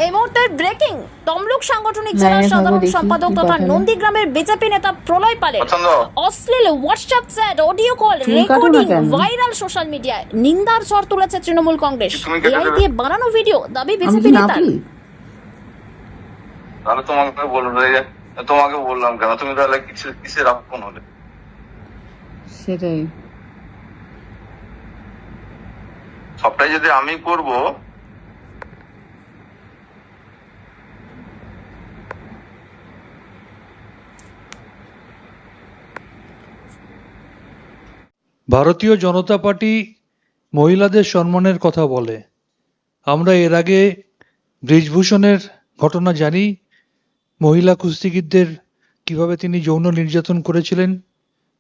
এই মুহূর্তের ব্রেকিং, তমলুক সাংগঠনিক জেলা সাধারণ সম্পাদক তথা নন্দীগ্রামের বিজেপি নেতা প্রলয় পালের অশ্লীল WhatsApp chat, audio call recording viral social মিডিয়ায়। নিন্দার ঝড় তুলেছে তৃণমূল কংগ্রেস। এআই দিয়ে বানানো ভিডিও, দাবি বিজেপি নেতার। তাহলে তোমাকে বললাম কেন, তুমি তাহলে কিসের আপন হলে? সেটাই, সবটাই যদি আমি করব, ভারতীয় জনতা পার্টি মহিলাদের সম্মানের কথা বলে। আমরা এর আগে ব্রিজভূষণের ঘটনা জানি, মহিলা কুস্তিগীরদের কিভাবে তিনি যৌন নির্যাতন করেছিলেন।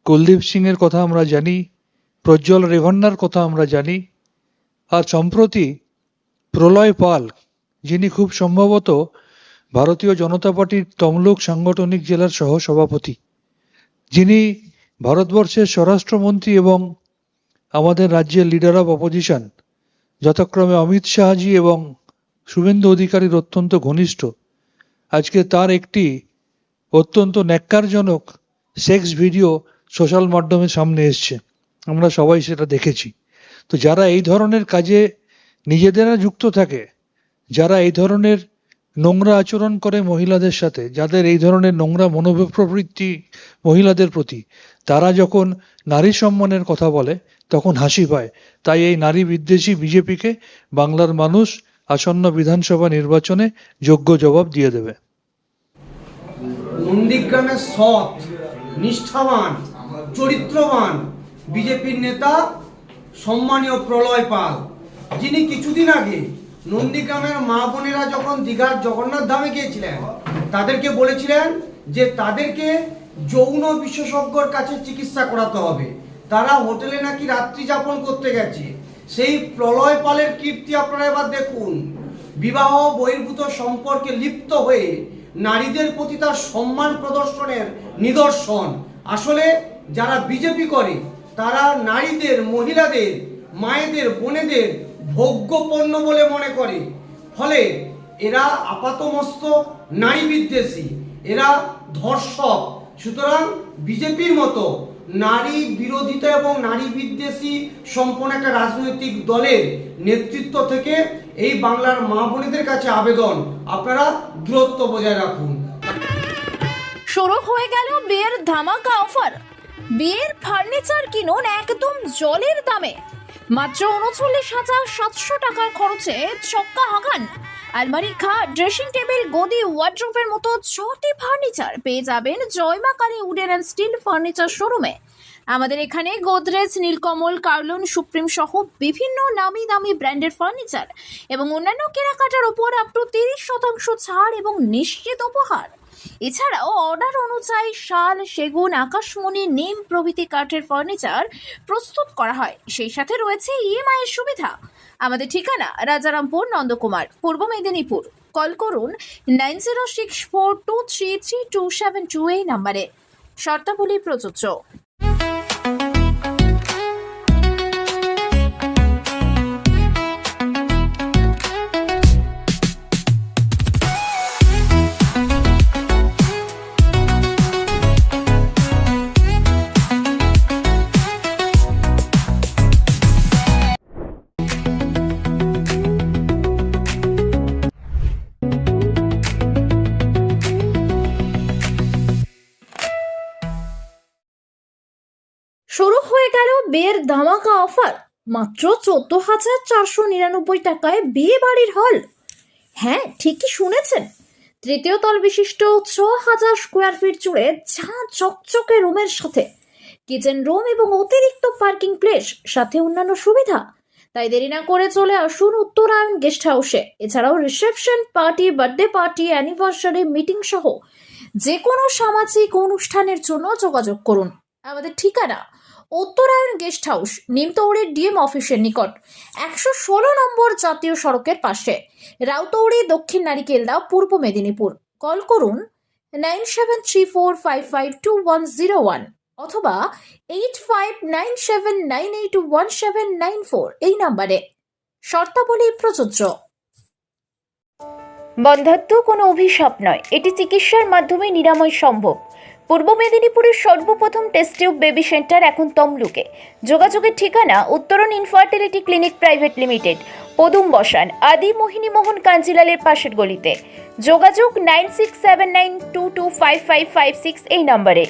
কুলদীপ সিংয়ের কথা আমরা জানি, প্রজ্জ্বল রেভান্নার কথা আমরা জানি। আর সম্প্রতি প্রলয় পাল, যিনি খুব সম্ভবত ভারতীয় জনতা পার্টির তমলুক সাংগঠনিক জেলার সহসভাপতি, যিনি ভারতবর্ষের স্বরাষ্ট্রমন্ত্রী এবং আমাদের রাজ্যের লিডার অফ অপোজিশন যথাক্রমে অমিত শাহজি এবং শুভেন্দু অধিকারীর অত্যন্ত ঘনিষ্ঠ, আজকে তার একটি অত্যন্ত ন্যাক্কারজনক সেক্স ভিডিও সোশ্যাল মাধ্যমে সামনে এসছে। আমরা সবাই সেটা দেখেছি। তো যারা এই ধরনের কাজে নিজেদেরা যুক্ত থাকে, যারা এই ধরনের নোংরা আচরণ করে মহিলাদের সাথে, যাদের এই ধরনের নোংরা মনোপ্রবৃত্তি মহিলাদের প্রতি, তারা যখন নারী সম্মানের কথা বলে তখন হাসি পায়। তাই এই নারী বিদ্বেষী বিজেপিকে বাংলার মানুষ আসন্ন বিধানসভা নির্বাচনে যোগ্য জবাব দিয়ে দেবে। নন্দীগ্রামের সৎ, নিষ্ঠাবান, চরিত্রবান বিজেপির নেতা সম্মানীয় প্রলয় পাল, যিনি কিছুদিন আগে নন্দীগ্রামের মা বোনেরা যখন দীঘার জগন্নাথ ধামে গিয়েছিলেন, তাদেরকে বলেছিলেন যে তাদেরকে যৌন বিশেষজ্ঞর কাছে চিকিৎসা করাতে হবে। তারা হোটেলে নাকি রাত্রি যাপন করতে গেছে। সেই প্রলয় পালের কীর্তি আপনারা এবার দেখুন। বিবাহ বহির্ভূত সম্পর্কে লিপ্ত হয়ে নারীদের প্রতি তার সম্মান প্রদর্শনের নিদর্শন। আসলে যারা বিজেপি করে তারা নারীদের, মহিলাদের, মায়েদের, বোনেদের ভোগ্য পণ্য বলে মনে করে। ফলে এরা আপাতমস্তক নারী বিদ্বেষী, এরা ধর্ষক। সুতরাং বিজেপির মতো নারী বিরোধিতা এবং নারী বিদ্বেষী সম্পন্ন একটা রাজনৈতিক দলের নেতৃত্ব থেকে এই বাংলার মা বোনেদের কাছে আবেদন, আপনারা দূরত্ব বজায় রাখুন। শুরু হয়ে গেল বিয়ের ধামাকা অফার। বিয়ের ফার্নিচার কিনুন একদম জলের দামে। মাত্র ৩৯,৭০০ টাকার খরচে ছক্কা হাগান, আলমারি, খাট, ড্রেসিং টেবিল, গদি, ওয়ার্ড্রোবের মতো ৬টি ফার্নিচার পেয়ে যাবেন Joyma Kali wooden and steel furniture শোরুমে। আমাদের এখানে গোদরেজ, নীলকমল, কার্লন, সুপ্রিম সহ বিভিন্ন নামি দামি ব্র্যান্ডের ফার্নিচার এবং অন্যান্য কেনাকাটার উপর আপ টু ৩০% ছাড় এবং নিশ্চিত উপহার। এছাড়াও অর্ডার অনুযায়ী শাল, সেগুন, আকাশমণি, নিম প্রভৃতি কাঠের ফার্নিচার প্রস্তুত করা হয়। সেই সাথে রয়েছে ইএমআই এর সুবিধা। আমাদের ঠিকানা রাজারামপুর, নন্দকুমার, পূর্ব মেদিনীপুর। কল করুন 9064233272 এই নম্বরে। শর্তাবলী প্রযোজ্য। শুরু হয়ে গেল বিয়ের ধামাকা অফার। মাত্র ১৪,৪৯৯ টাকায় বিয়ে বাড়ির হল। হ্যাঁ, ঠিকই শুনেছেন। তৃতীয় তল বিশিষ্ট ৬,০০০ স্কোয়ার ফিট জুড়ে ঝাঁ চকচকে রুমের সাথে কিচেন রুম এবং অতিরিক্ত পার্কিং প্লেস, সাথে অন্যান্য সুবিধা। তাই দেরি না করে চলে আসুন উত্তরায়ণ গেস্ট হাউসে। এছাড়াও reception, party, birthday party, anniversary, meeting সহ যে কোনো সামাজিক অনুষ্ঠানের জন্য যোগাযোগ করুন। আমাদের ঠিকানা উত্তরায়ণ গেস্ট হাউস, নিমতৌড়ি ডিএম অফিসের নিকট, ১১৬ নম্বর জাতীয় সড়কের পাশে, রাউতৌড়ি, দক্ষিণ নারিকেলদা, পূর্ব মেদিনীপুর। কল করুন 9734552101 অথবা 8597981794 এই নম্বরে। শর্তাবলী প্রযোজ্য। বন্ধ্যাত্ব কোনো অভিশাপ নয়, এটি চিকিৎসার মাধ্যমে নিরাময় সম্ভব। পূর্ব মেদিনীপুরের সর্বপ্রথম টেস্ট টিউব বেবি সেন্টার এখন তমলুকে। যোগাযোগের ঠিকানা উত্তরণ ইনফার্টিলিটি ক্লিনিক প্রাইভেট লিমিটেড, পদুম বসান, আদি মোহিনী মোহন কাঞ্জিলালের পাশের গলিতে। যোগাযোগ 9679225556 এই নম্বরে।